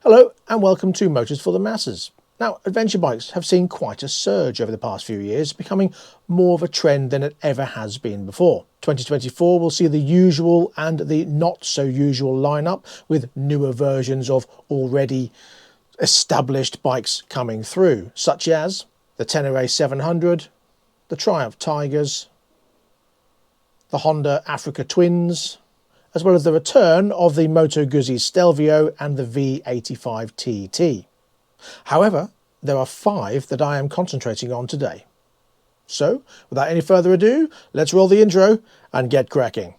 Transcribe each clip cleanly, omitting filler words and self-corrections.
Hello and welcome to Motors for the Masses. Now, adventure bikes have seen quite a surge over the past few years, becoming more of a trend than it ever has been before. 2024 will see the usual and the not so usual lineup, with newer versions of already established bikes coming through, such as the Tenere 700, the Triumph Tigers, the Honda Africa Twins, as well as the return of the Moto Guzzi Stelvio and the V85 TT. However, there are 5 that I am concentrating on today. So, without any further ado, let's roll the intro and get cracking.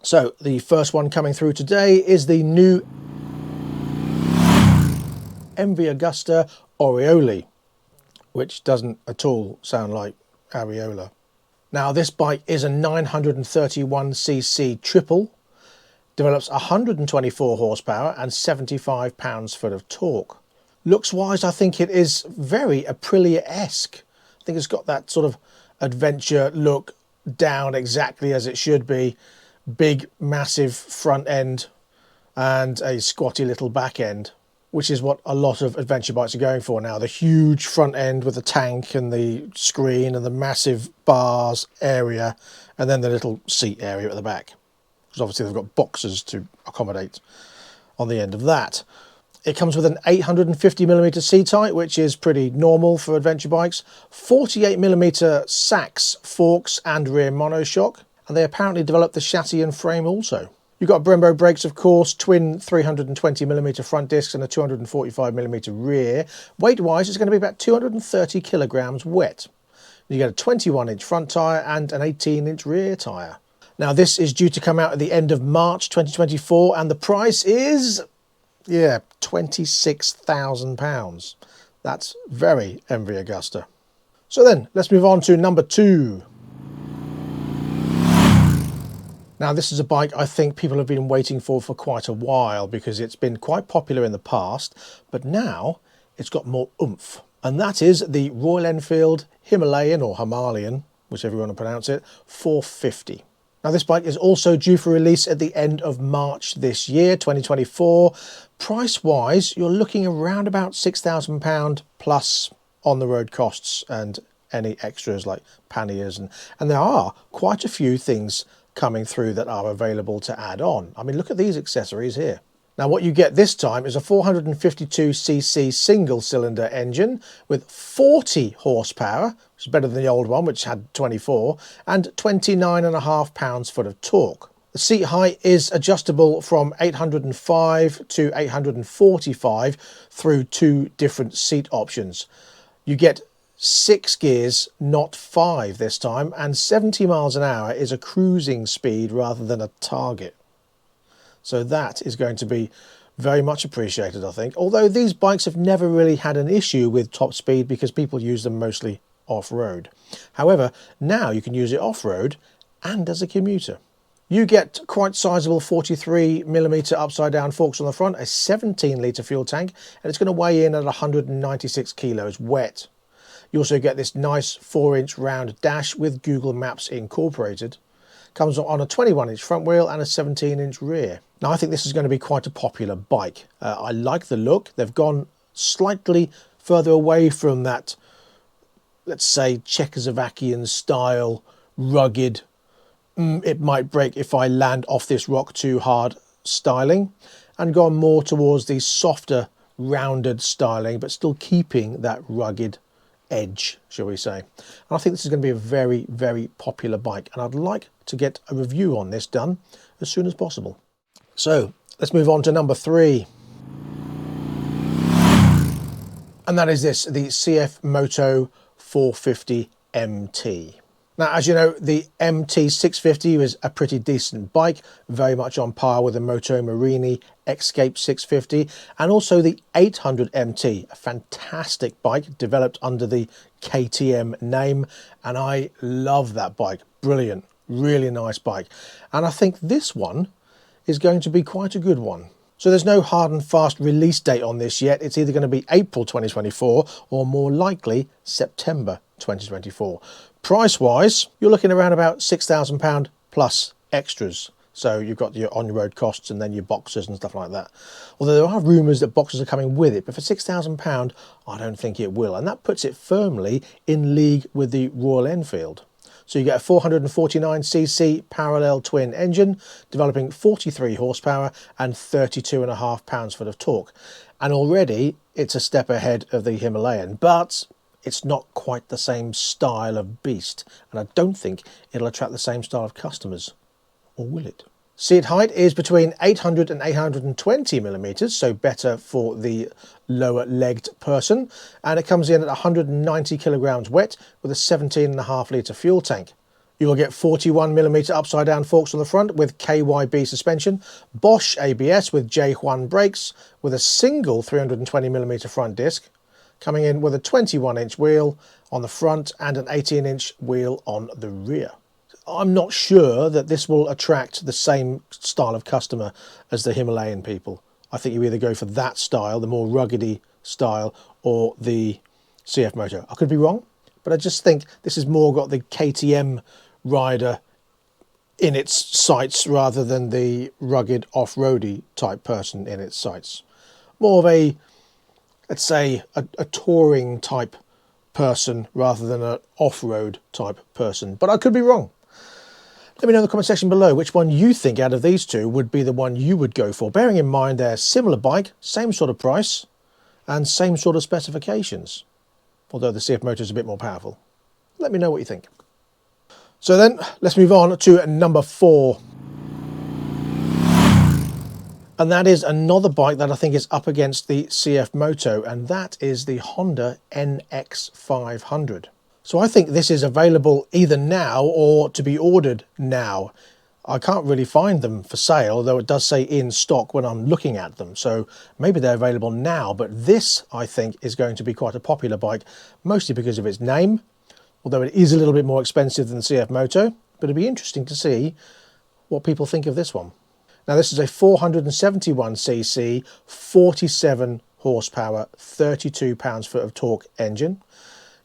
So the first one coming through today is the new Agusta Austa, which doesn't at all sound like areola. Now this bike is a 931cc triple, develops 124 horsepower and 75 pounds-foot of torque. Looks wise, I think it is very Aprilia-esque. I think it's got that sort of adventure look down exactly as it should be. Big, massive front end and a squatty little back end, which is what a lot of adventure bikes are going for now. The huge front end with the tank and the screen and the massive bars area, and then the little seat area at the back, because obviously they've got boxes to accommodate on the end of that. It comes with an 850mm seat height, which is pretty normal for adventure bikes, 48mm Sachs forks and rear monoshock, and they apparently developed the chassis and frame also. You've got Brembo brakes, of course, twin 320mm front discs and a 245mm rear. Weight-wise, it's going to be about 230 kilograms wet. You get a 21-inch front tyre and an 18-inch rear tyre. Now, this is due to come out at the end of March 2024, and the price is, yeah, £26,000. That's very MV Agusta. So then, let's move on to number 2. Now this is a bike I think people have been waiting for quite a while, because it's been quite popular in the past, but now it's got more oomph. And that is the Royal Enfield Himalayan, or Himalayan, whichever you want to pronounce it, 450. Now this bike is also due for release at the end of March this year, 2024. Price wise, you're looking around about £6,000 plus on the road costs and any extras like panniers, and there are quite a few things coming through that are available to add on. I mean, look at these accessories here. Now what you get this time is a 452cc single cylinder engine with 40 horsepower, which is better than the old one, which had 24, and 29.5 pounds-foot of torque. The seat height is adjustable from 805 to 845 through 2 different seat options. You get 6 gears, not 5 this time, and 70 miles an hour is a cruising speed rather than a target. So that is going to be very much appreciated, I think. Although these bikes have never really had an issue with top speed because people use them mostly off-road. However, now you can use it off-road and as a commuter. You get quite sizable 43mm upside down forks on the front, a 17-litre fuel tank, and it's going to weigh in at 196 kilos wet. You also get this nice 4-inch round dash with Google Maps incorporated. Comes on a 21-inch front wheel and a 17-inch rear. Now I think this is going to be quite a popular bike. I like the look. They've gone slightly further away from that, let's say, Czechoslovakian style, rugged, it might break if I land off this rock too hard styling, and gone more towards the softer, rounded styling, but still keeping that rugged edge, shall we say. And I think this is going to be a very, very popular bike, and I'd like to get a review on this done as soon as possible. So let's move on to number 3, and that is this, the CF Moto 450 MT. Now, as you know, the MT650 is a pretty decent bike, very much on par with the Moto Marini EXcape 650, and also the 800 MT, a fantastic bike developed under the KTM name, and I love that bike. Brilliant, really nice bike. And I think this one is going to be quite a good one. So there's no hard and fast release date on this yet. It's either going to be April 2024 or more likely September 2024. Price-wise, you're looking around about £6,000 plus extras. So you've got your on-road costs and then your boxes and stuff like that. Although there are rumours that boxes are coming with it, but for £6,000, I don't think it will. And that puts it firmly in league with the Royal Enfield. So you get a 449cc parallel twin engine, developing 43 horsepower and 32.5 pounds-foot of torque. And already it's a step ahead of the Himalayan, but it's not quite the same style of beast, and I don't think it'll attract the same style of customers. Or will it? Seat height is between 800 and 820 millimeters, so better for the lower-legged person, and it comes in at 190 kilograms wet with a 17.5 litre fuel tank. You will get 41 millimeter upside-down forks on the front with KYB suspension, Bosch ABS with J1 brakes, with a single 320 millimeter front disc, coming in with a 21-inch wheel on the front and an 18-inch wheel on the rear. I'm not sure that this will attract the same style of customer as the Himalayan people. I think you either go for that style, the more ruggedy style, or the CF Moto. I could be wrong, but I just think this has more got the KTM rider in its sights rather than the rugged off-roady type person in its sights. More of a, let's say, a touring type person rather than an off-road type person, but I could be wrong. Let me know in the comment section below which one you think out of these two would be the one you would go for, bearing in mind they're similar bike, same sort of price, and same sort of specifications. Although the CF Moto is a bit more powerful. Let me know what you think. So then, let's move on to number 4. And that is another bike that I think is up against the CF Moto, and that is the Honda NX500. So I think this is available either now or to be ordered now. I can't really find them for sale, though it does say in stock when I'm looking at them. So maybe they're available now, but this I think is going to be quite a popular bike, mostly because of its name, although it is a little bit more expensive than the CF Moto, but it'd be interesting to see what people think of this one. Now this is a 471cc, 47 horsepower, 32 pounds-foot of torque engine.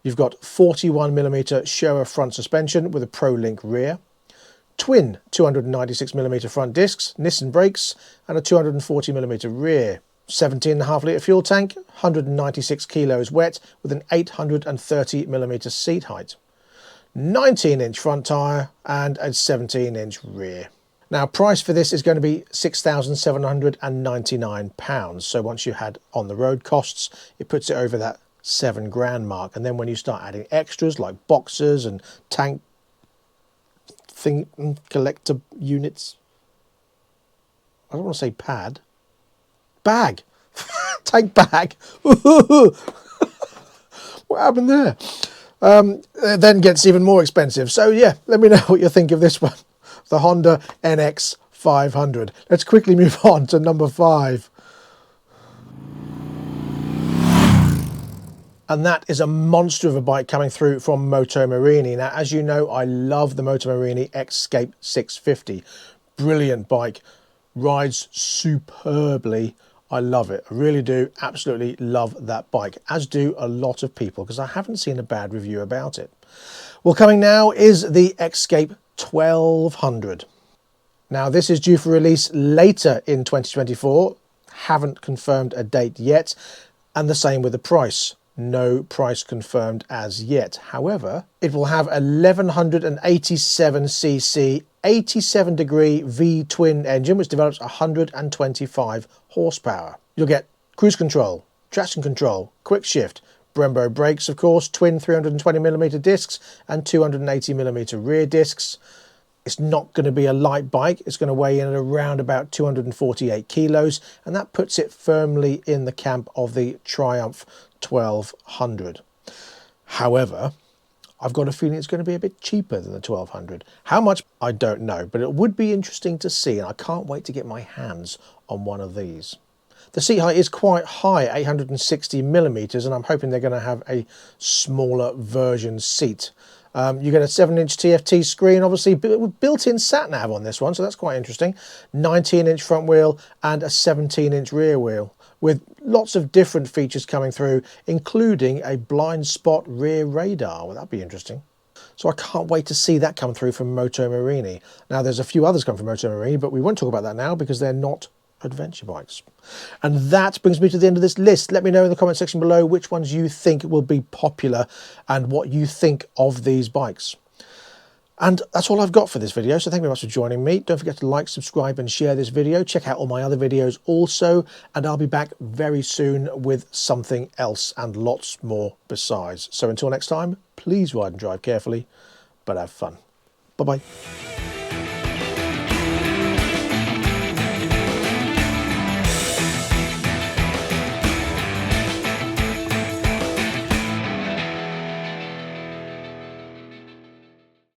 You've got 41mm Showa front suspension with a ProLink rear, twin 296mm front discs, Nissan brakes, and a 240mm rear. 17.5 litre fuel tank, 196 kilos wet with an 830mm seat height. 19-inch front tyre and a 17-inch rear. Now, price for this is going to be £6,799. So once you had on the road costs, it puts it over that £7,000 mark. And then when you start adding extras like boxes and tank collector units, I don't want to say pad, bag, tank bag. What happened there? It then gets even more expensive. So yeah, let me know what you think of this one. The Honda NX500. Let's quickly move on to number 5. And that is a monster of a bike coming through from Moto Marini. Now, as you know, I love the Moto Marini EXcape 650. Brilliant bike. Rides superbly. I love it. I really do. Absolutely love that bike, as do a lot of people, because I haven't seen a bad review about it. Well, coming now is the EXcape 1200. Now, this is due for release later in 2024. Haven't confirmed a date yet. And the same with the price. No price confirmed as yet. However, it will have 1187cc 87 degree V twin engine, which develops 125 horsepower. You'll get cruise control, traction control, quick shift, Brembo brakes, of course, twin 320mm discs and 280mm rear discs. It's not going to be a light bike. It's going to weigh in at around about 248 kilos, and that puts it firmly in the camp of the Triumph 1200. However, I've got a feeling it's going to be a bit cheaper than the 1200. How much, I don't know, but it would be interesting to see, and I can't wait to get my hands on one of these. The seat height is quite high, 860 millimeters, and I'm hoping they're going to have a smaller version seat. You get a 7-inch TFT screen, obviously, with built-in sat-nav on this one, so that's quite interesting. 19-inch front wheel and a 17-inch rear wheel, with lots of different features coming through, including a blind spot rear radar. Well, that'd be interesting. So I can't wait to see that come through from Moto Marini. Now, there's a few others come from Moto Marini, but we won't talk about that now because they're not adventure bikes. And that brings me to the end of this list. Let me know in the comment section below which ones you think will be popular and what you think of these bikes. And that's all I've got for this video, so thank you very much for joining me. Don't forget to like, subscribe and share this video. Check out all my other videos also, and I'll be back very soon with something else and lots more besides. So until next time, please ride and drive carefully, but have fun. Bye-bye.